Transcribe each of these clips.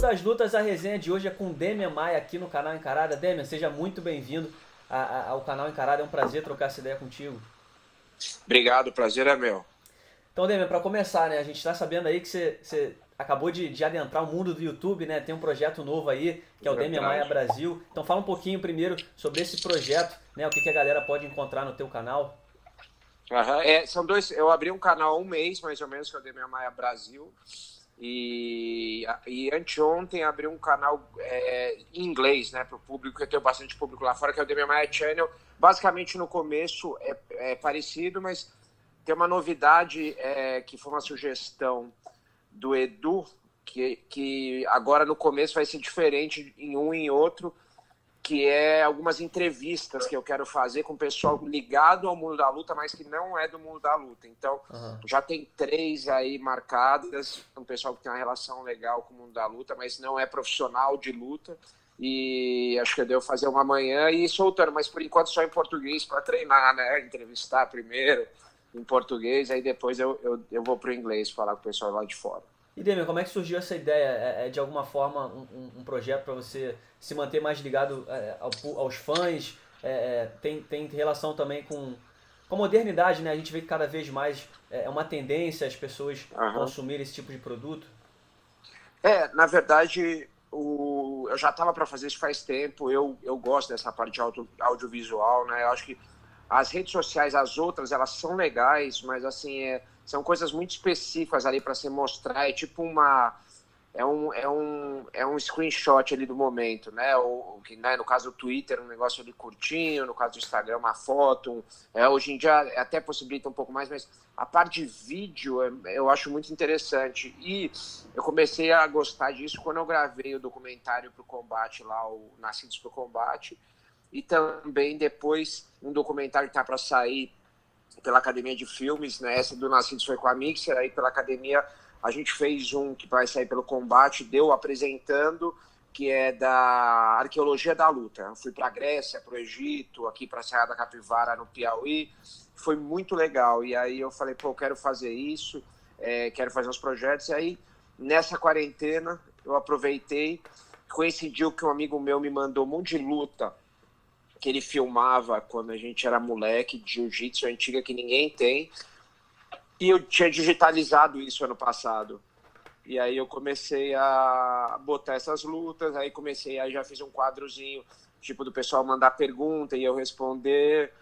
das lutas, a resenha de hoje é com Demian Maia aqui no canal Encarada. Demian, seja muito bem-vindo ao canal Encarada, é um prazer trocar essa ideia contigo. Obrigado, o prazer é meu. Então, Demian, para começar, né, a gente está sabendo aí que você acabou de adentrar o mundo do YouTube, né, tem um projeto novo aí, que é o Demian Maia Verdade. Brasil. Então fala um pouquinho primeiro sobre esse projeto, né, o que a galera pode encontrar no teu canal. Aham, são dois. Eu abri um canal há um mês, mais ou menos, que é o Demian Maia Brasil. E anteontem abri um canal em inglês, né, para o público, que eu tenho bastante público lá fora, que é o Demian Maia Channel. Basicamente, no começo é parecido, mas tem uma novidade que foi uma sugestão do Edu, que agora no começo vai ser diferente em um e em outro, que é algumas entrevistas que eu quero fazer com o pessoal ligado ao mundo da luta, mas que não é do mundo da luta. Então, Aham. já tem 3 aí marcadas, um pessoal que tem uma relação legal com o mundo da luta, mas não é profissional de luta. E acho que eu devo fazer uma amanhã e soltando, mas por enquanto só em português para treinar, né? Entrevistar primeiro em português, aí depois eu vou para o inglês falar com o pessoal lá de fora. E Demian, como é que surgiu essa ideia? É de alguma forma um projeto para você se manter mais ligado aos fãs? Tem relação também com a modernidade, né? A gente vê que cada vez mais é uma tendência as pessoas Aham. consumirem esse tipo de produto. Na verdade, eu já estava para fazer isso faz tempo. Eu gosto dessa parte de audiovisual, né? Eu acho que as redes sociais, as outras, elas são legais, mas assim, são coisas muito específicas ali para se mostrar. É tipo uma. É um screenshot ali do momento, né? Ou, que, né? No caso do Twitter, um negócio ali curtinho, no caso do Instagram, uma foto. Hoje em dia até possibilita um pouco mais, mas a parte de vídeo eu acho muito interessante. E eu comecei a gostar disso quando eu gravei o documentário para o combate lá, o Nascidos para o Combate. E também depois um documentário que está para sair pela Academia de Filmes, né? Essa do Nascidos foi com a Mixer, aí pela Academia a gente fez um que vai sair pelo Combate, deu apresentando, que é da arqueologia da luta. Eu fui para a Grécia, para o Egito, aqui para a Serra da Capivara, no Piauí. Foi muito legal. E aí eu falei, pô, eu quero fazer isso, quero fazer uns projetos. E aí, nessa quarentena, eu aproveitei, coincidiu que um amigo meu me mandou um monte de luta que ele filmava quando a gente era moleque, de jiu-jitsu antiga que ninguém tem. E eu tinha digitalizado isso ano passado. E aí eu comecei a botar essas lutas, aí já fiz um quadrozinho, tipo, do pessoal mandar pergunta e eu responder.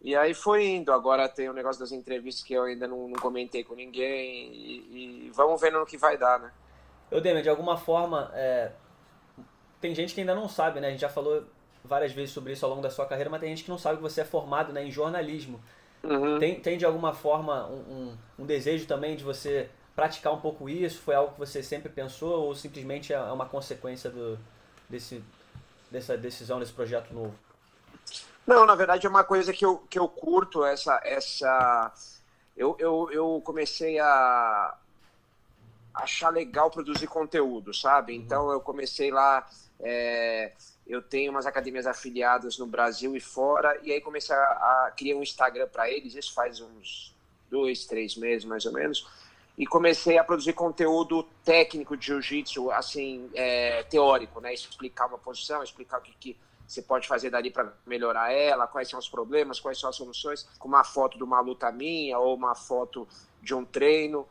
E aí foi indo. Agora tem o negócio das entrevistas que eu ainda não comentei com ninguém. E vamos vendo no que vai dar, né? Eu, Demian, de alguma forma, tem gente que ainda não sabe, né? A gente já falou várias vezes sobre isso ao longo da sua carreira, mas tem gente que não sabe que você é formado, né, em jornalismo. Uhum. Tem de alguma forma um desejo também de você praticar um pouco isso? Foi algo que você sempre pensou ou simplesmente é uma consequência desse, dessa decisão, desse projeto novo? Não, na verdade é uma coisa que eu curto, eu comecei a achar legal produzir conteúdo, sabe? Uhum. Então eu comecei lá, eu tenho umas academias afiliadas no Brasil e fora, e aí comecei a criar um Instagram para eles, isso faz uns 2, 3 meses mais ou menos, e comecei a produzir conteúdo técnico de jiu-jitsu, assim, teórico, né? Explicar uma posição, explicar o que você pode fazer dali para melhorar ela, quais são os problemas, quais são as soluções, com uma foto de uma luta minha ou uma foto de um treino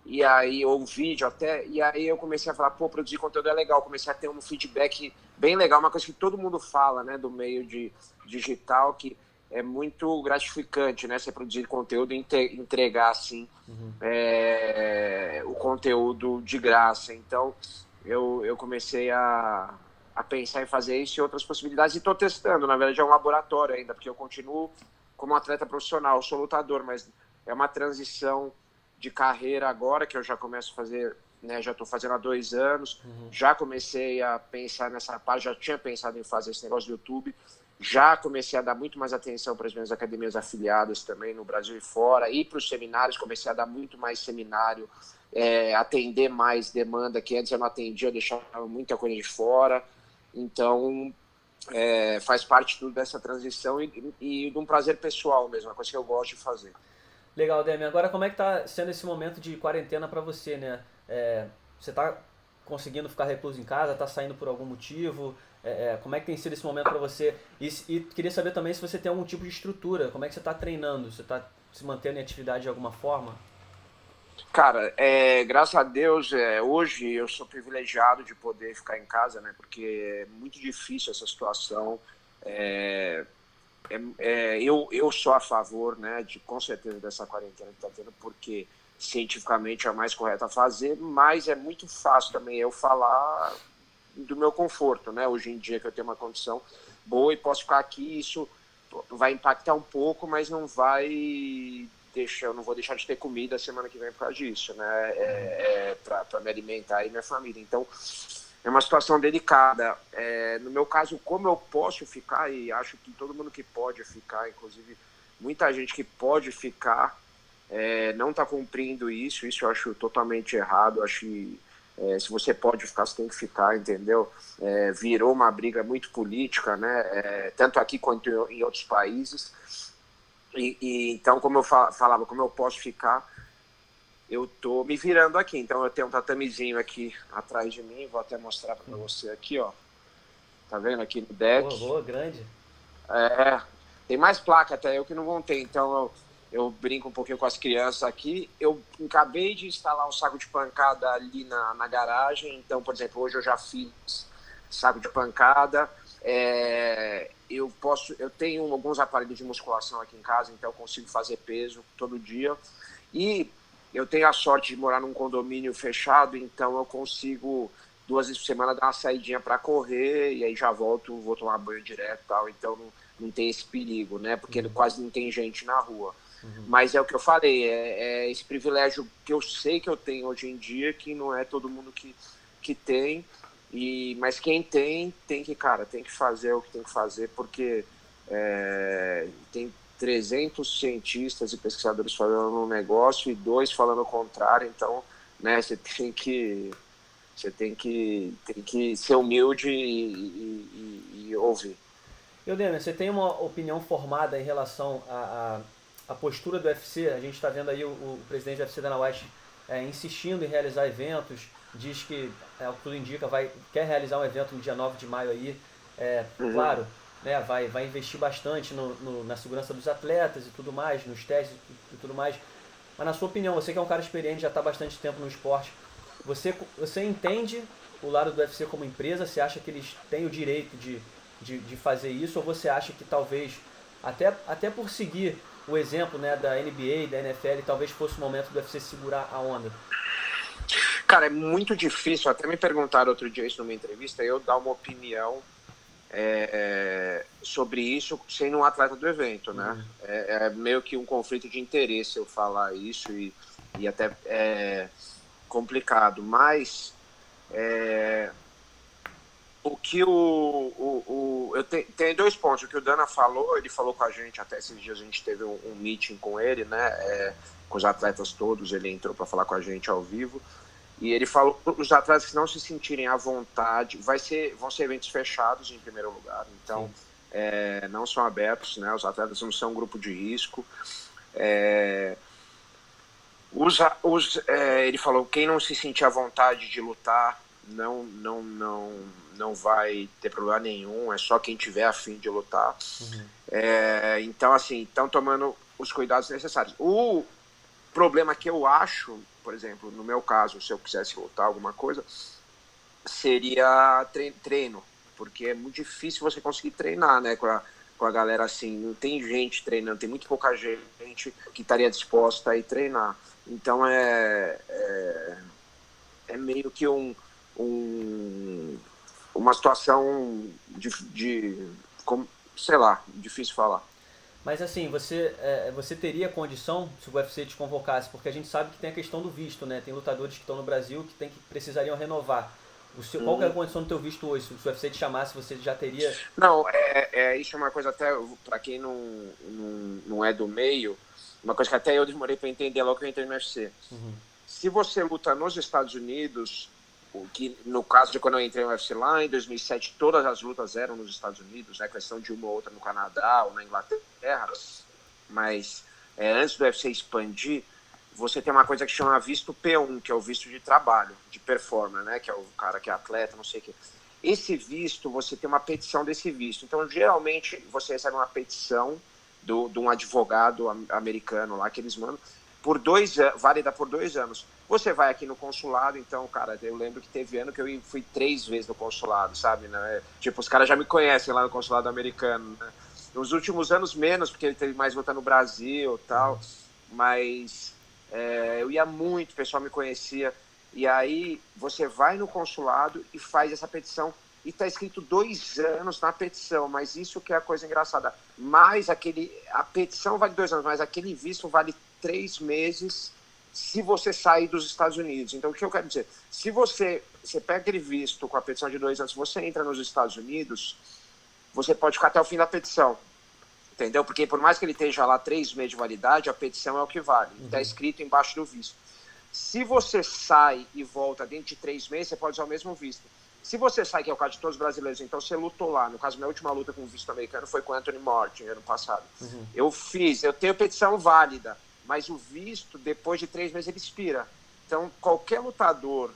e aí, ou um vídeo até, e aí eu comecei a falar, pô, produzir conteúdo é legal, comecei a ter um feedback bem legal, uma coisa que todo mundo fala, né, do meio de digital, que é muito gratificante, né, você produzir conteúdo e entregar, assim, Uhum. o conteúdo de graça. Então, eu comecei a pensar em fazer isso e outras possibilidades, e estou testando, na verdade é um laboratório ainda, porque eu continuo como atleta profissional, eu sou lutador, mas é uma transição de carreira agora, que eu já começo a fazer, né, já estou fazendo há 2 anos, Uhum. já comecei a pensar nessa parte, já tinha pensado em fazer esse negócio do YouTube, já comecei a dar muito mais atenção para as minhas academias afiliadas também no Brasil e fora, e para os seminários, comecei a dar muito mais seminário, atender mais demanda, que antes eu não atendia, eu deixava muita coisa de fora, então faz parte tudo dessa transição e de um prazer pessoal mesmo, uma coisa que eu gosto de fazer. Legal, Demi. Agora, como é que tá sendo esse momento de quarentena pra você, né? Você tá conseguindo ficar recluso em casa, tá saindo por algum motivo? Como é que tem sido esse momento para você? E queria saber também se você tem algum tipo de estrutura, como é que você está treinando? Você está se mantendo em atividade de alguma forma? Cara, graças a Deus, hoje eu sou privilegiado de poder ficar em casa, né? Porque é muito difícil essa situação. É, eu sou a favor, né, com certeza, dessa quarentena que está tendo, porque cientificamente é o mais correto a fazer, mas é muito fácil também eu falar do meu conforto, né? Hoje em dia que eu tenho uma condição boa e posso ficar aqui, isso vai impactar um pouco, mas não vai deixar, eu não vou deixar de ter comida a semana que vem por causa disso, né? Para me alimentar e minha família. Então, é uma situação delicada. No meu caso, como eu posso ficar, e acho que todo mundo que pode ficar, inclusive muita gente que pode ficar, não está cumprindo isso eu acho totalmente errado. Acho que se você pode ficar, você tem que ficar, entendeu? Virou uma briga muito política, né? Tanto aqui quanto em outros países. Então, como eu falava, como eu posso ficar, eu tô me virando aqui. Então, eu tenho um tatamezinho aqui atrás de mim, vou até mostrar para você aqui, ó. Tá vendo aqui no Boa, deck? boa, grande. É, tem mais placa até eu que não vão ter, então eu brinco um pouquinho com as crianças aqui. Eu acabei de instalar um saco de pancada ali na garagem, então, por exemplo, hoje eu já fiz saco de pancada. Eu tenho alguns aparelhos de musculação aqui em casa, então eu consigo fazer peso todo dia. E eu tenho a sorte de morar num condomínio fechado, então eu consigo 2 vezes por semana dar uma saidinha para correr e aí já volto, vou tomar banho direto e tal, então não tem esse perigo, né? Porque quase não tem gente na rua. Mas é o que eu falei, esse privilégio que eu sei que eu tenho hoje em dia, que não é todo mundo que tem, mas quem tem que, cara, tem que fazer o que tem que fazer, porque tem 300 cientistas e pesquisadores falando um negócio e 2 falando o contrário, então, né, você tem que ser humilde e ouvir. Eudêmio, você tem uma opinião formada em relação à postura do UFC? A gente está vendo aí o presidente do UFC, Dana White, insistindo em realizar eventos, diz que, o que tudo indica, quer realizar um evento no dia 9 de maio aí. Uhum. Claro, né, vai investir bastante na segurança dos atletas e tudo mais, nos testes e tudo mais. Mas na sua opinião, você que é um cara experiente, já está há bastante tempo no esporte, você entende o lado do UFC como empresa? Você acha que eles têm o direito de fazer isso? Ou você acha que talvez, até por seguir o exemplo, né, da NBA, da NFL, talvez fosse o momento do UFC segurar a onda? Cara, é muito difícil, até me perguntaram outro dia isso numa entrevista, eu dar uma opinião sobre isso sendo um atleta do evento, né? É meio que um conflito de interesse eu falar isso e até é complicado, mas o que tem 2 pontos. O que o Dana falou, ele falou com a gente, até esses dias a gente teve um meeting com ele, né? Com os atletas todos, ele entrou para falar com a gente ao vivo. E ele falou para os atletas que não se sentirem à vontade, vão ser eventos fechados em primeiro lugar, então não são abertos, né? Os atletas não são um grupo de risco. Ele falou, quem não se sentir à vontade de lutar não vai ter problema nenhum, é só quem tiver a fim de lutar. Então, assim, estão tomando os cuidados necessários. O problema que eu acho, por exemplo, no meu caso, se eu quisesse lutar alguma coisa, seria treino, porque é muito difícil você conseguir treinar, né, com a galera assim, não tem gente treinando, tem muito pouca gente que estaria disposta a ir treinar. Então é meio que uma situação sei lá, difícil falar. Mas assim, você teria condição se o UFC te convocasse? Porque a gente sabe que tem a questão do visto, né? Tem lutadores que estão no Brasil que precisariam renovar. Qual que é a condição do teu visto hoje? Se o UFC te chamasse, você já teria... Não, isso é uma coisa até, para quem não é do meio, uma coisa que até eu demorei para entender logo que eu entrei no UFC. Se você luta nos Estados Unidos, o que no caso de quando eu entrei no UFC lá em 2007, todas as lutas eram nos Estados Unidos, né, questão de uma ou outra no Canadá ou na Inglaterra, mas antes do UFC expandir, você tem uma coisa que chama visto P1, que é o visto de trabalho, de performer, né? Que é o cara que é atleta, não sei o quê. Esse visto, você tem uma petição desse visto. Então, geralmente, você recebe uma petição de um advogado americano lá que eles mandam, válida por 2 anos. Você vai aqui no consulado, então, cara, eu lembro que teve ano que eu fui 3 vezes no consulado, sabe? Né? Tipo, os caras já me conhecem lá no consulado americano, né? Nos últimos anos menos, porque ele teve mais luta no Brasil e tal, mas eu ia muito, o pessoal me conhecia. E aí você vai no consulado e faz essa petição e está escrito 2 anos na petição, mas isso que é a coisa engraçada. Mas a petição vale 2 anos, mas aquele visto vale 3 meses se você sair dos Estados Unidos. Então, o que eu quero dizer? Se você pega aquele visto com a petição de 2 anos, se você entra nos Estados Unidos, você pode ficar até o fim da petição. Entendeu? Porque por mais que ele esteja lá 3 meses de validade, a petição é o que vale. Está escrito embaixo do visto. Se você sai e volta dentro de 3 meses, você pode usar o mesmo visto. Se você sai, que é o caso de todos os brasileiros, então você lutou lá. No caso, minha última luta com o visto americano foi com o Anthony Martin, ano passado. Eu tenho petição válida, mas o visto, depois de 3 meses, ele expira. Então, qualquer lutador,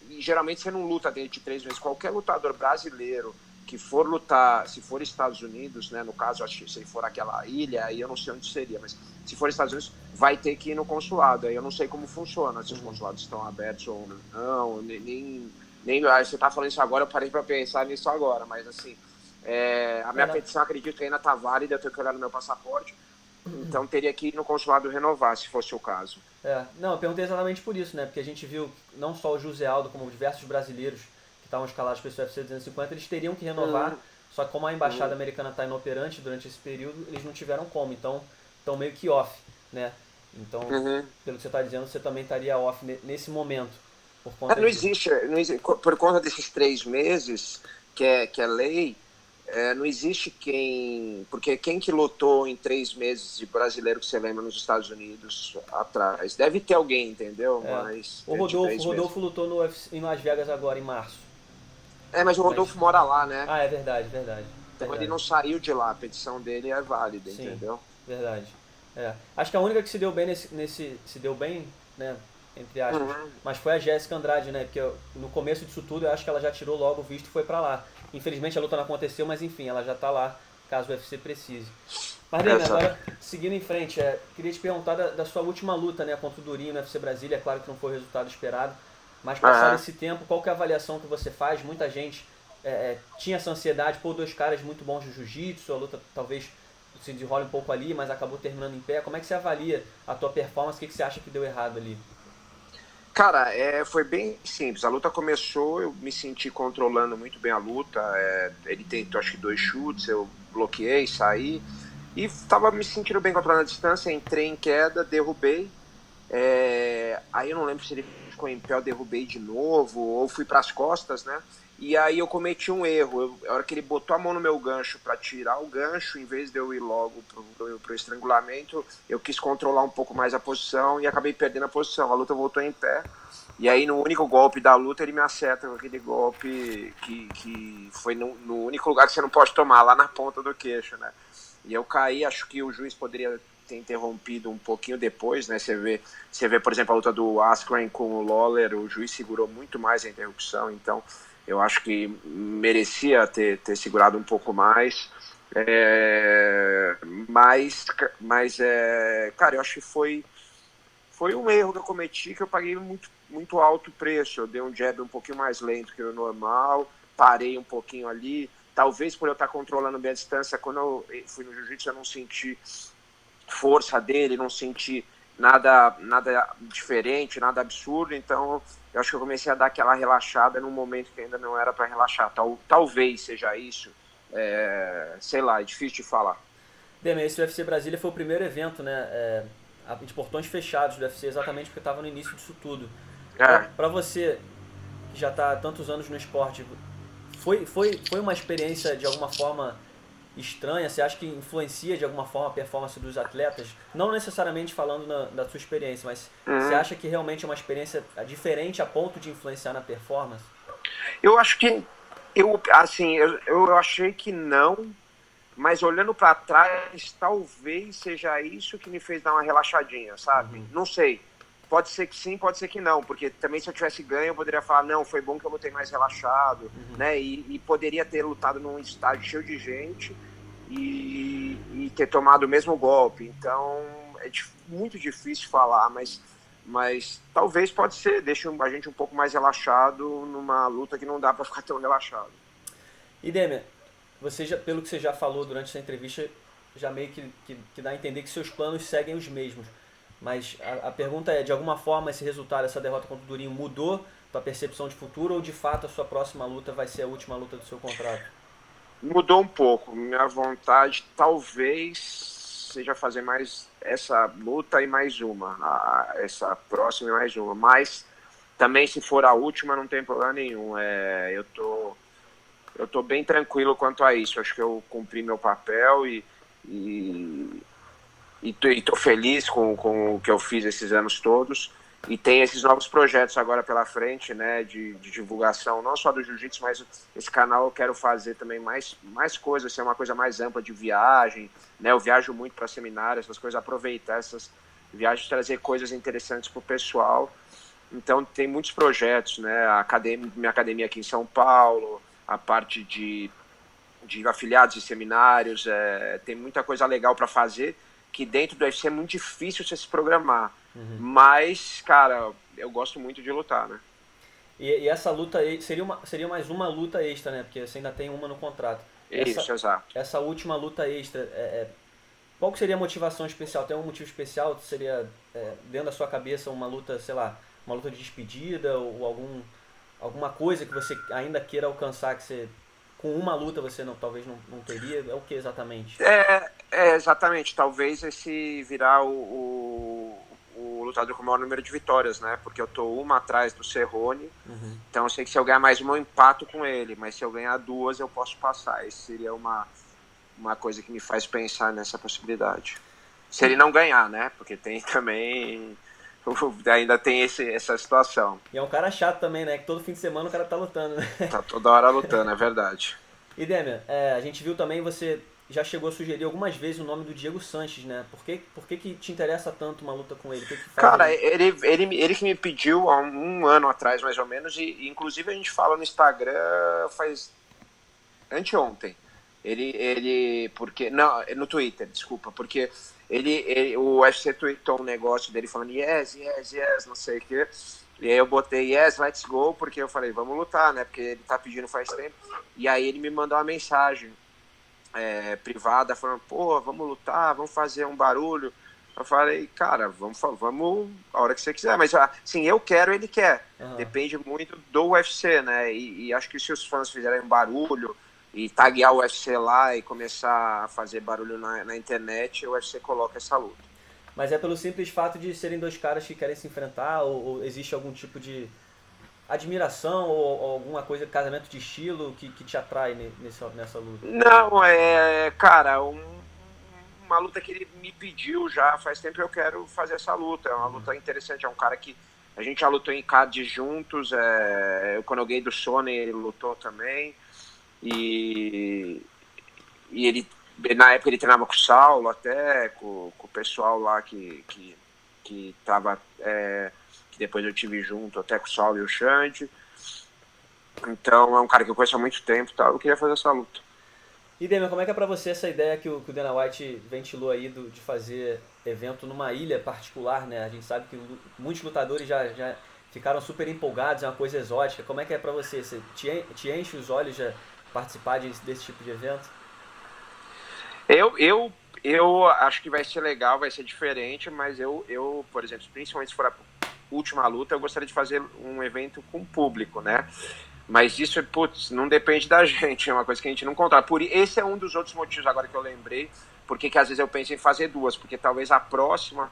e geralmente você não luta dentro de 3 meses, qualquer lutador brasileiro que for lutar, se for Estados Unidos, né, no caso, acho que se for aquela ilha, aí eu não sei onde seria, mas se for Estados Unidos, vai ter que ir no consulado. Aí eu não sei como funciona, se os consulados estão abertos ou não, nem você tá falando isso agora, eu parei para pensar nisso agora, mas assim, a minha petição, acredito que ainda tá válida, eu tenho que olhar no meu passaporte, então teria que ir no consulado renovar, se fosse o caso. Não, eu perguntei exatamente por isso, né, porque a gente viu não só o José Aldo, como diversos brasileiros que estavam escalados para esse UFC 250, eles teriam que renovar, só que como a embaixada americana está inoperante durante esse período, eles não tiveram como, então estão meio que off, né, então, pelo que você está dizendo, você também estaria off nesse momento. Por conta não existe, por conta desses 3 meses, que é lei, não existe porque quem que lutou em 3 meses de brasileiro que você lembra nos Estados Unidos atrás? Deve ter alguém, entendeu? Mas o Rodolfo lutou no UFC, em Las Vegas agora, em março. Mas o Rodolfo mora lá, né? É verdade. Então ele não saiu de lá, a petição dele é válida, sim, entendeu? Verdade. Acho que a única que se deu bem se deu bem, né, entre aspas, mas foi a Jéssica Andrade, né, porque no começo disso tudo eu acho que ela já tirou logo o visto e foi pra lá. Infelizmente a luta não aconteceu, mas enfim, ela já tá lá, caso o UFC precise. Mas Demian, agora seguindo em frente, queria te perguntar da sua última luta, né, contra o Durinho no UFC Brasília. É claro que não foi o resultado esperado, mas passado esse tempo, qual que é a avaliação que você faz? Muita gente tinha essa ansiedade, 2 caras muito bons de jiu-jitsu, a luta talvez se desenrole um pouco ali, mas acabou terminando em pé. Como é que você avalia a tua performance? O que você acha que deu errado ali? Cara, foi bem simples. A luta começou, eu me senti controlando muito bem a luta. Ele tentou, acho que 2 chutes, eu bloqueei, saí. E estava me sentindo bem controlando a distância. Entrei em queda, derrubei. Aí eu não lembro se ele ficou em pé, eu derrubei de novo, ou fui para as costas, né? E aí eu cometi um erro. A hora que ele botou a mão no meu gancho para tirar o gancho, em vez de eu ir logo pro estrangulamento, eu quis controlar um pouco mais a posição e acabei perdendo a posição. A luta voltou em pé. E aí no único golpe da luta ele me acerta com aquele golpe que foi no único lugar que você não pode tomar, lá na ponta do queixo, né? E eu caí, acho que o juiz poderia ter interrompido um pouquinho depois, né? Você vê, por exemplo, a luta do Askren com o Lawler, o juiz segurou muito mais a interrupção, então eu acho que merecia ter segurado um pouco mais. Cara, eu acho que foi um erro que eu cometi, que eu paguei muito alto preço. Eu dei um jab um pouquinho mais lento que o normal, parei um pouquinho ali. Talvez por eu estar controlando bem a distância, quando eu fui no jiu-jitsu eu não senti força dele, não senti nada diferente, nada absurdo, então eu acho que eu comecei a dar aquela relaxada num momento que ainda não era para relaxar. Talvez seja isso, sei lá, é difícil de falar. Demian, esse UFC Brasília foi o primeiro evento, né, de portões fechados do UFC, exatamente porque estava no início disso tudo. Para você, que já está há tantos anos no esporte, foi uma experiência de alguma forma estranha? Você acha que influencia de alguma forma a performance dos atletas? Não necessariamente falando da sua experiência, mas você acha que realmente é uma experiência diferente a ponto de influenciar na performance? Eu acho que eu achei que não, mas olhando para trás, talvez seja isso que me fez dar uma relaxadinha, sabe? Não sei. pode ser que sim, pode ser que não, porque também se eu tivesse ganho eu poderia falar, não, foi bom que eu lutei mais relaxado, né, e poderia ter lutado num estádio cheio de gente e ter tomado o mesmo golpe. Então é muito difícil falar, mas talvez pode ser, deixa a gente um pouco mais relaxado numa luta que não dá para ficar tão relaxado. E Demian, você já, pelo que você já falou durante essa entrevista, já meio que dá a entender que seus planos seguem os mesmos. Mas a pergunta é, de alguma forma esse resultado, essa derrota contra o Durinho mudou tua percepção de futuro ou de fato a sua próxima luta vai ser a última luta do seu contrato? Mudou um pouco. Minha vontade talvez seja fazer mais essa luta e mais uma, essa próxima e mais uma. Mas também se for a última não tem problema nenhum. Eu tô bem tranquilo quanto a isso. Acho que eu cumpri meu papel e tô feliz com o que eu fiz esses anos todos. E tem esses novos projetos agora pela frente, né, de divulgação, não só do jiu-jitsu, mas esse canal eu quero fazer também mais coisas, ser uma coisa mais ampla de viagem, né, eu viajo muito para seminários, essas coisas, aproveitar essas viagens, trazer coisas interessantes para o pessoal. Então tem muitos projetos, né, minha academia aqui em São Paulo, a parte de afiliados e seminários, tem muita coisa legal para fazer, que dentro do UFC é muito difícil você se programar. Mas, cara, eu gosto muito de lutar, né? E essa luta seria mais uma luta extra, né? Porque você ainda tem uma no contrato. Isso, exato. Essa última luta extra, qual que seria a motivação especial? Tem um motivo especial? Seria dentro da sua cabeça uma luta, sei lá, uma luta de despedida ou alguma coisa que você ainda queira alcançar que você com uma luta você talvez não teria? É o que exatamente? Exatamente. Talvez esse virar o lutador com o maior número de vitórias, né? Porque eu tô uma atrás do Cerrone, então eu sei que se eu ganhar mais uma eu empato com ele, mas se eu ganhar duas eu posso passar. Isso seria uma coisa que me faz pensar nessa possibilidade. Se ele não ganhar, né? Porque tem também... ainda tem essa situação. E é um cara chato também, né? Que todo fim de semana o cara tá lutando, né? Tá toda hora lutando, é verdade. E Demian, a gente viu também, você já chegou a sugerir algumas vezes o nome do Diego Sanches, né? Por que te interessa tanto uma luta com ele? Que faz Cara, ele que me pediu há um ano atrás, mais ou menos, e inclusive a gente fala no Instagram faz anteontem. Porque não, no Twitter, desculpa, porque o UFC tweetou um negócio dele falando yes, não sei o quê. E aí eu botei yes, let's go, porque eu falei, vamos lutar, né? Porque ele tá pedindo faz tempo. E aí ele me mandou uma mensagem privada falando, pô, vamos lutar, vamos fazer um barulho. Eu falei, cara, vamos a hora que você quiser. Mas assim, eu quero, ele quer. Depende muito do UFC, né? E acho que se os fãs fizerem um barulho e taguear o UFC lá e começar a fazer barulho na internet, o UFC coloca essa luta. Mas é pelo simples fato de serem dois caras que querem se enfrentar ou existe algum tipo de admiração ou alguma coisa, casamento de estilo que te atrai nessa luta? Não, cara, uma luta que ele me pediu já faz tempo, eu quero fazer essa luta. É uma luta interessante, é um cara que a gente já lutou em card juntos, quando eu ganhei do Sony ele lutou também. E ele, na época ele treinava com o Saulo até, com o pessoal lá que tava, que depois eu tive junto até com o Saulo e o Xande. Então é um cara que eu conheço há muito tempo e tal, eu queria fazer essa luta. E Demian, como é que é pra você essa ideia que o Dana White ventilou aí de fazer evento numa ilha particular, né? A gente sabe que muitos lutadores já ficaram super empolgados, é uma coisa exótica. Como é que é pra você? Você te enche os olhos já participar desse tipo de evento? Eu acho que vai ser legal, vai ser diferente, mas eu, por exemplo, principalmente se for a última luta, eu gostaria de fazer um evento com público, né? Mas isso, putz, não depende da gente, é uma coisa que a gente não controla. Esse é um dos outros motivos agora que eu lembrei, porque que às vezes eu penso em fazer duas, porque talvez a próxima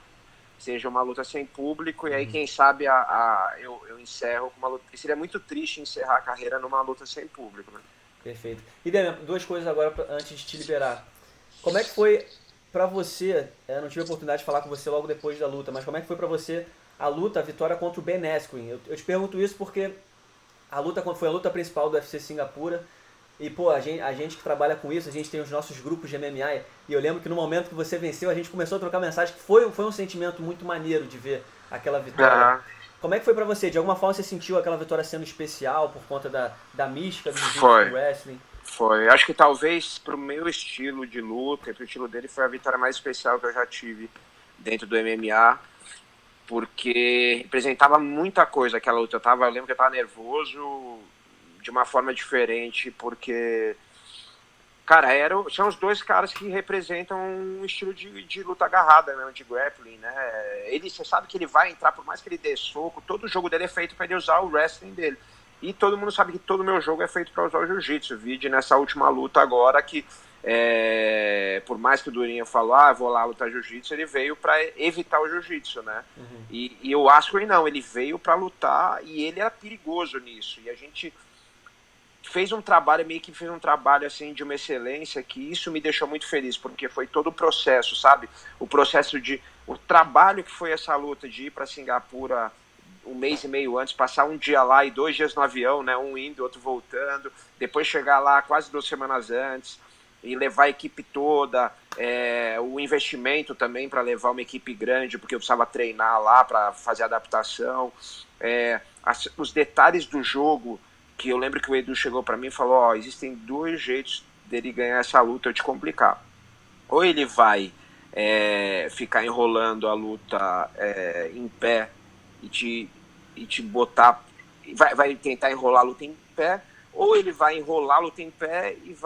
seja uma luta sem público, e aí quem sabe eu encerro com uma luta, porque seria muito triste encerrar a carreira numa luta sem público, né? Perfeito. E Demian, duas coisas agora antes de te liberar. Como é que foi pra você, eu não tive a oportunidade de falar com você logo depois da luta, mas como é que foi pra você a luta, a vitória contra o Ben Askren? Eu te pergunto isso porque foi a luta principal do UFC Singapura, E, pô, a gente que trabalha com isso, a gente tem os nossos grupos de MMA, e eu lembro que no momento que você venceu, a gente começou a trocar mensagem, que foi um sentimento muito maneiro de ver aquela vitória. Aham. Como é que foi pra você? De alguma forma você sentiu aquela vitória sendo especial por conta da mística do jiu-jitsu com o Foi, wrestling? foi. Acho que talvez pro meu estilo de luta e pro estilo dele foi a vitória mais especial que eu já tive dentro do MMA, porque representava muita coisa aquela luta. Eu lembro que eu tava nervoso de uma forma diferente, porque, cara, são os dois caras que representam um estilo de luta agarrada, né, de grappling, né? Você sabe que ele vai entrar, por mais que ele dê soco, todo o jogo dele é feito para ele usar o wrestling dele. E todo mundo sabe que todo o meu jogo é feito para usar o jiu-jitsu. Vide nessa última luta agora que, por mais que o Durinho falou, vou lá lutar jiu-jitsu, ele veio para evitar o jiu-jitsu, né? Uhum. E o Askren não, ele veio para lutar e ele era perigoso nisso. E a gente fez um trabalho, meio que fez um trabalho assim de uma excelência, que isso me deixou muito feliz, porque foi todo o processo, sabe? O trabalho que foi essa luta de ir para Singapura um mês e meio antes, passar um dia lá e 2 dias no avião, né? Um indo, outro voltando, depois chegar lá quase 2 semanas antes e levar a equipe toda, o investimento também para levar uma equipe grande, porque eu precisava treinar lá para fazer adaptação, os detalhes do jogo, que eu lembro que o Edu chegou para mim e falou, existem 2 jeitos dele ganhar essa luta ou te complicar. Ou ele vai ficar enrolando a luta em pé e te botar, vai tentar enrolar a luta em pé, ou ele vai enrolar a luta em pé e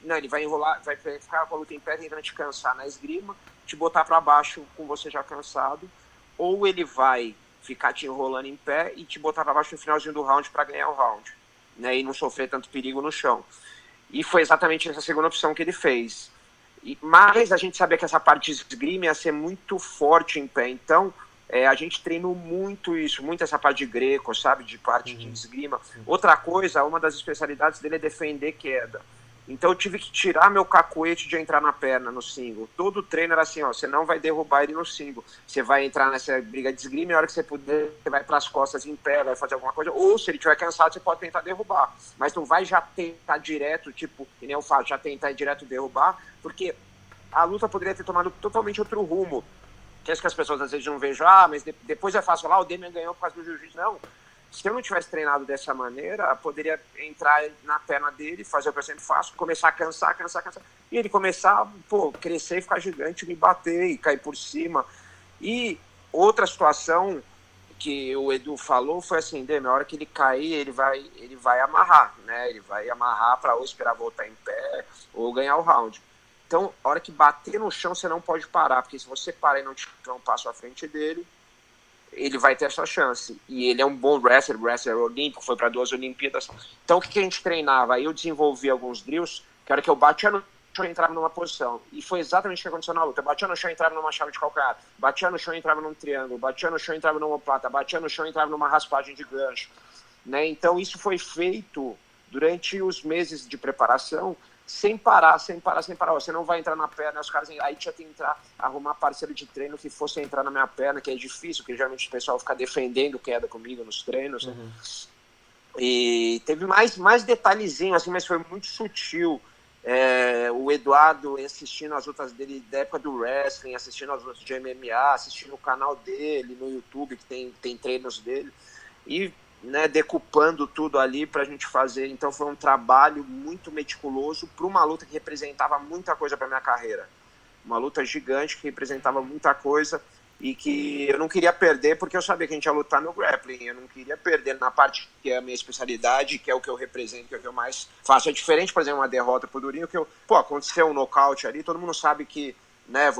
ele vai enrolar, vai ficar com a luta em pé tentando te cansar na esgrima, te botar para baixo com você já cansado, ou ele vai ficar te enrolando em pé e te botar para baixo no finalzinho do round para ganhar o round, né, e não sofrer tanto perigo no chão. E foi exatamente essa segunda opção que ele fez. Mas a gente sabia que essa parte de esgrima ia ser muito forte em pé, então a gente treinou muito isso, muito essa parte de greco, sabe, de parte de esgrima. Outra coisa, uma das especialidades dele é defender queda. Então eu tive que tirar meu cacuete de entrar na perna no single. Todo treino era assim, você não vai derrubar ele no single. Você vai entrar nessa briga de esgrima e a hora que você puder, você vai para as costas em pé, vai fazer alguma coisa. Ou se ele estiver cansado, você pode tentar derrubar. Mas não vai já tentar direto, tipo, que nem eu falo, já tentar direto derrubar, porque a luta poderia ter tomado totalmente outro rumo. Que é isso que as pessoas às vezes não vejam, mas depois é fácil falar, o Demian ganhou por causa do jiu-jitsu. Não. Se eu não tivesse treinado dessa maneira, poderia entrar na perna dele, fazer o que eu sempre faço, começar a cansar. E ele começar a crescer e ficar gigante, me bater e cair por cima. E outra situação que o Edu falou foi assim, na hora que ele cair, ele vai amarrar, né? Ele vai amarrar para ou esperar voltar em pé ou ganhar o round. Então, a hora que bater no chão, você não pode parar, porque se você parar e não tiver um passo à frente dele, ele vai ter essa chance. E ele é um bom wrestler olímpico, foi para 2 Olimpíadas. Então, o que a gente treinava? Aí eu desenvolvi alguns drills, que a hora que eu batia no chão, eu entrava numa posição. E foi exatamente o que aconteceu na luta. Eu batia no chão, entrava numa chave de calcanhar. Batia no chão, entrava num triângulo. Batia no chão, entrava numa omoplata. Batia no chão, entrava numa raspagem de gancho. Né? Então, isso foi feito durante os meses de preparação, sem parar. Você não vai entrar na perna, os caras aí tinha que arrumar parceiro de treino que fosse entrar na minha perna, que é difícil, porque geralmente o pessoal fica defendendo queda comigo nos treinos. Né? E teve mais detalhezinho, assim, mas foi muito sutil. O Eduardo assistindo as lutas dele da época do wrestling, assistindo as lutas de MMA, assistindo o canal dele no YouTube, que tem treinos dele, e né, decupando tudo ali pra gente fazer. Então foi um trabalho muito meticuloso para uma luta que representava muita coisa pra minha carreira. Uma luta gigante que representava muita coisa e que eu não queria perder, porque eu sabia que a gente ia lutar no grappling. Eu não queria perder na parte que é a minha especialidade, que é o que eu represento, que é o que eu mais faço. É diferente, por exemplo, uma derrota pro Durinho, que aconteceu um nocaute ali, todo mundo sabe que, né,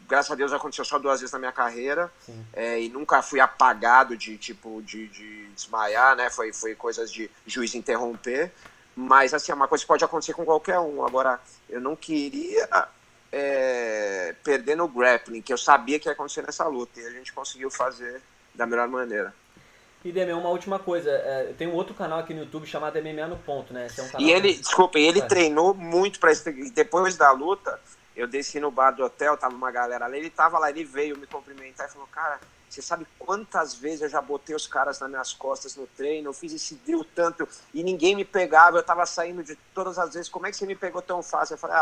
graças a Deus aconteceu só 2 vezes na minha carreira, e nunca fui apagado de desmaiar, né? Foi coisas de juiz interromper, mas assim, é uma coisa que pode acontecer com qualquer um. Agora, eu não queria perder no grappling, que eu sabia que ia acontecer nessa luta, e a gente conseguiu fazer da melhor maneira. E Demian, uma última coisa, tem um outro canal aqui no YouTube chamado MMA no Ponto, né? Esse é um canal e ele treinou muito para isso, depois da luta. eu desci no bar do hotel, tava uma galera ali, ele tava lá, ele veio me cumprimentar e falou, cara, você sabe quantas vezes eu já botei os caras nas minhas costas no treino, eu fiz esse drill tanto e ninguém me pegava, eu tava saindo de todas as vezes, como é que você me pegou tão fácil? Eu falei,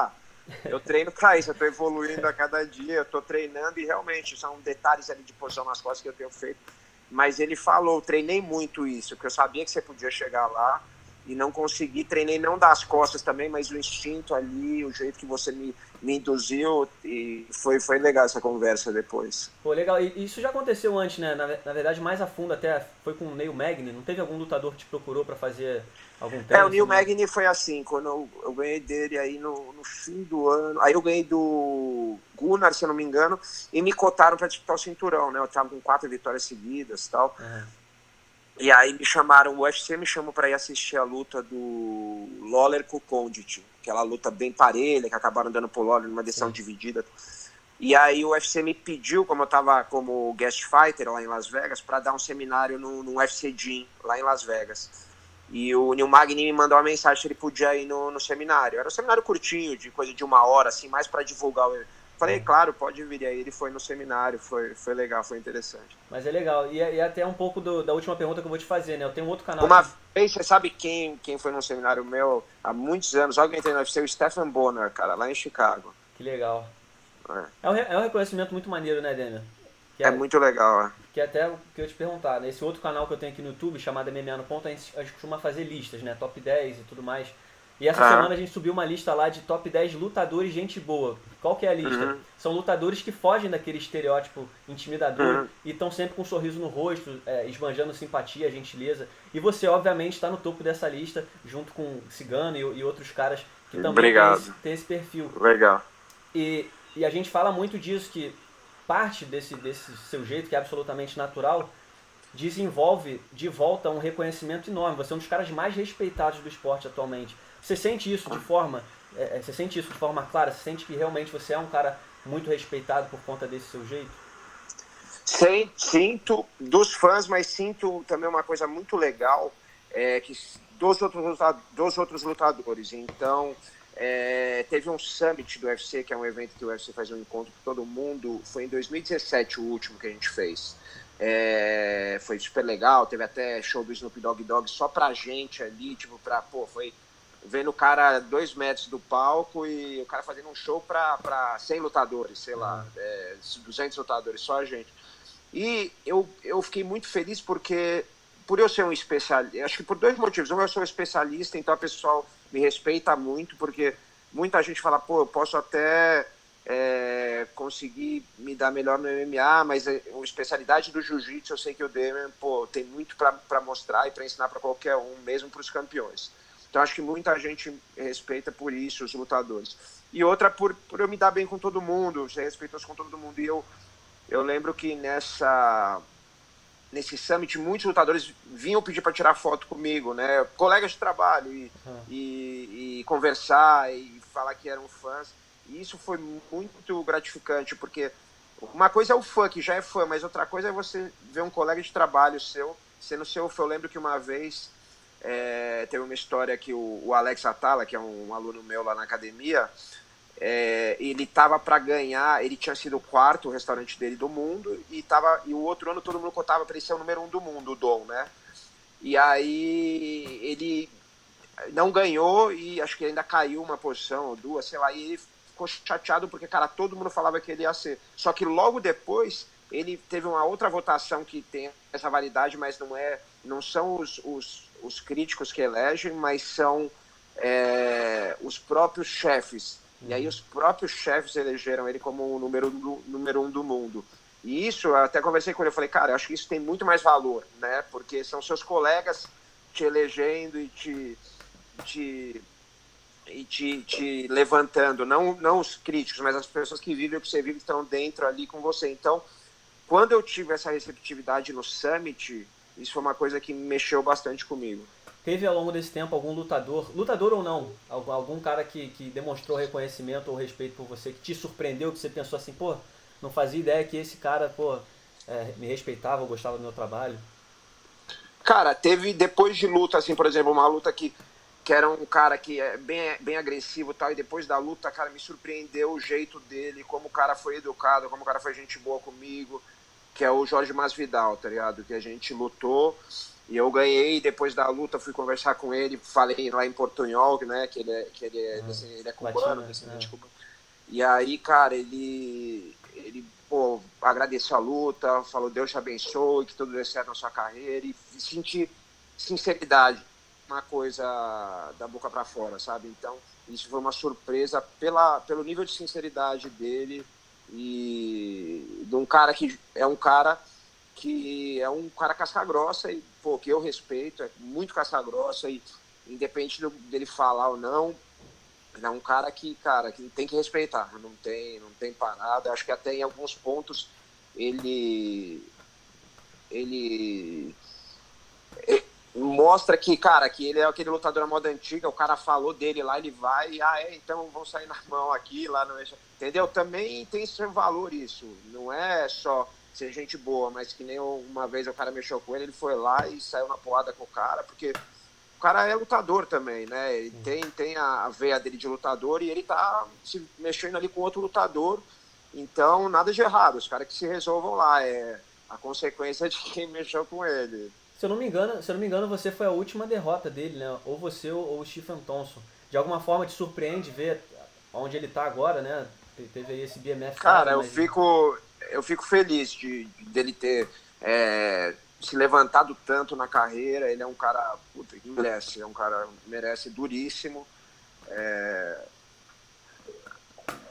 eu treino pra isso, eu tô evoluindo a cada dia, eu tô treinando e realmente são detalhes ali de posição nas costas que eu tenho feito. Mas ele falou, treinei muito isso, que eu sabia que você podia chegar lá e não consegui, treinei não das costas também, mas o instinto ali, o jeito que você me induziu e foi legal essa conversa depois. Pô, legal. E isso já aconteceu antes, né? Na verdade, mais a fundo até foi com o Neil Magny. Não teve algum lutador que te procurou pra fazer algum O treino? Neil Magny foi assim, quando eu ganhei dele aí no fim do ano, aí eu ganhei do Gunnar, se eu não me engano, e me cotaram para disputar o cinturão, né? Eu tava com 4 vitórias seguidas e tal. Uhum. E aí me chamaram, o UFC me chamou para ir assistir a luta do Lawler com o Condit, aquela luta bem parelha, que acabaram dando pro Lawler numa decisão dividida. E aí o UFC me pediu, como eu tava como guest fighter lá em Las Vegas, para dar um seminário no UFC Gym, lá em Las Vegas. E o Neil Magny me mandou uma mensagem se ele podia ir no seminário. Era um seminário curtinho, de coisa de 1 hora, assim, mais para divulgar o... Falei, claro, pode vir. E aí ele foi no seminário, foi legal, foi interessante. Mas é legal. E até um pouco da última pergunta que eu vou te fazer, né? Eu tenho um outro canal Uma aqui. vez, você sabe quem foi num seminário meu há muitos anos? Alguém entrei no UFC, o Stephen Bonner, cara, lá em Chicago. Que legal. É, É um reconhecimento muito maneiro, né, Demian? é muito legal, Que é até o que eu ia te perguntar. Nesse outro canal que eu tenho aqui no YouTube, chamado MMA no Ponto, a gente costuma fazer listas, né? Top 10 e tudo mais. E essa semana a gente subiu uma lista lá de top 10 lutadores gente boa. Qual que é a lista? São lutadores que fogem daquele estereótipo intimidador e estão sempre com um sorriso no rosto, esbanjando simpatia, gentileza. E você, obviamente, está no topo dessa lista, junto com Cigano e outros caras que também têm esse perfil. Legal. E a gente fala muito disso, que parte desse seu jeito, que é absolutamente natural, desenvolve de volta um reconhecimento enorme. Você é um dos caras mais respeitados do esporte atualmente. Você sente isso de forma clara? Você sente que realmente você é um cara muito respeitado por conta desse seu jeito? Sinto dos fãs, mas sinto também uma coisa muito legal, que dos outros lutadores. Então, teve um summit do UFC, que é um evento que o UFC faz um encontro com todo mundo. Foi em 2017 o último que a gente fez. Foi super legal, teve até show do Snoop Dogg só pra gente ali, tipo, foi vendo o cara a 2 metros do palco e o cara fazendo um show pra 100 lutadores, sei lá, 200 lutadores, só a gente. E eu fiquei muito feliz porque, por eu ser um especialista, acho que por 2 motivos. Um, eu sou especialista, então o pessoal me respeita muito, porque muita gente fala, pô, eu posso até conseguir me dar melhor no MMA, mas a especialidade do jiu-jitsu, eu sei que o Demian, pô, tem muito para mostrar e para ensinar para qualquer um, mesmo para os campeões. Então acho que muita gente respeita por isso, os lutadores. E outra, por eu me dar bem com todo mundo, ser respeitoso com todo mundo. E eu lembro que nesse summit, muitos lutadores vinham pedir para tirar foto comigo, né? Colegas de trabalho, e conversar e falar que eram fãs. E isso foi muito gratificante, porque uma coisa é o fã, que já é fã, mas outra coisa é você ver um colega de trabalho seu sendo seu fã. Eu lembro que uma vez teve uma história que o Alex Atala, que é um aluno meu lá na academia, ele estava para ganhar, ele tinha sido o 4º restaurante dele do mundo, e o outro ano todo mundo contava para ele ser o número 1 do mundo, o Dom, né? E aí ele não ganhou e acho que ainda caiu uma posição ou 2, sei lá, e ele ficou chateado porque, cara, todo mundo falava que ele ia ser. Só que logo depois ele teve uma outra votação que tem essa validade, mas não são os críticos que elegem, mas são os próprios chefes. E aí os próprios chefes elegeram ele como o número 1 do mundo. E isso, eu até conversei com ele, eu falei, cara, eu acho que isso tem muito mais valor, né? Porque são seus colegas te elegendo e te levantando, não os críticos, mas as pessoas que vivem o que você vive, estão dentro ali com você. Então, quando eu tive essa receptividade no Summit, isso foi uma coisa que mexeu bastante comigo. Teve ao longo desse tempo algum lutador ou não, algum cara que demonstrou reconhecimento ou respeito por você, que te surpreendeu, que você pensou assim, pô, não fazia ideia que esse cara, pô, me respeitava ou gostava do meu trabalho? Cara, teve depois de luta, assim, por exemplo, uma luta que que era um cara que é bem agressivo e tal, e depois da luta, cara, me surpreendeu o jeito dele, como o cara foi educado, como o cara foi gente boa comigo, que é o Jorge Masvidal, tá ligado? Que a gente lutou e eu ganhei, depois da luta fui conversar com ele, falei lá em Portunhol, né, que ele é cubano, descendente cubano. E aí, cara, ele pô, agradeceu a luta, falou Deus te abençoe, que tudo dê certo na sua carreira, e senti sinceridade, uma coisa da boca para fora, sabe? Então, isso foi uma surpresa pelo nível de sinceridade dele e de um cara que é um cara casca grossa e, pô, que eu respeito, é muito casca grossa e independente dele falar ou não, ele é um cara que tem que respeitar, não tem parada. Acho que até em alguns pontos ele mostra que, cara, que ele é aquele lutador à moda antiga, o cara falou dele lá, ele vai, então vamos sair na mão aqui, lá no... Entendeu? Também tem seu valor isso, não é só ser gente boa, mas que nem uma vez o cara mexeu com ele foi lá e saiu na porrada com o cara, porque o cara é lutador também, né? Ele tem a veia dele de lutador e ele tá se mexendo ali com outro lutador, então nada de errado, os caras que se resolvam lá, é a consequência de quem mexeu com ele. Se eu não me engano, você foi a última derrota dele, né? Ou você ou o Stephen Thompson. De alguma forma te surpreende ver onde ele tá agora, né? Teve aí esse BMF. Cara, eu fico feliz dele ter se levantado tanto na carreira. Ele é um cara que merece, merece duríssimo.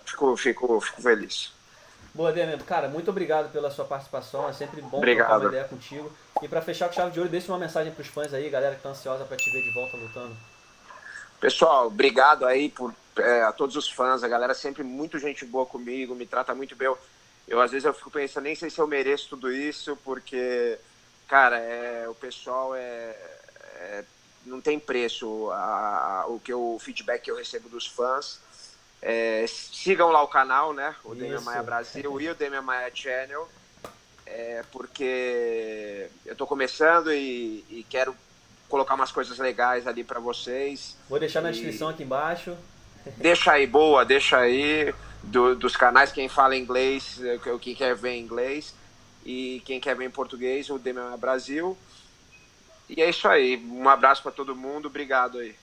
Fico feliz. Boa, Demian. Cara, muito obrigado pela sua participação. É sempre bom Obrigado. trocar uma ideia contigo. E pra fechar com chave de ouro, deixa uma mensagem pros fãs aí, galera que tá ansiosa pra te ver de volta lutando. Pessoal, obrigado aí a todos os fãs. A galera sempre muito gente boa comigo, me trata muito bem. Às vezes eu fico pensando, nem sei se eu mereço tudo isso, porque, cara, o pessoal não tem preço o feedback que eu recebo dos fãs. Sigam lá o canal, né? O Demian Maia Brasil e o Demian Maia Channel, porque eu tô começando e quero colocar umas coisas legais ali para vocês. Vou deixar na descrição aqui embaixo. Deixa aí, dos canais, quem fala inglês, quem quer ver em inglês, e quem quer ver em português, o Demian Maia Brasil. E é isso aí, um abraço para todo mundo, obrigado aí.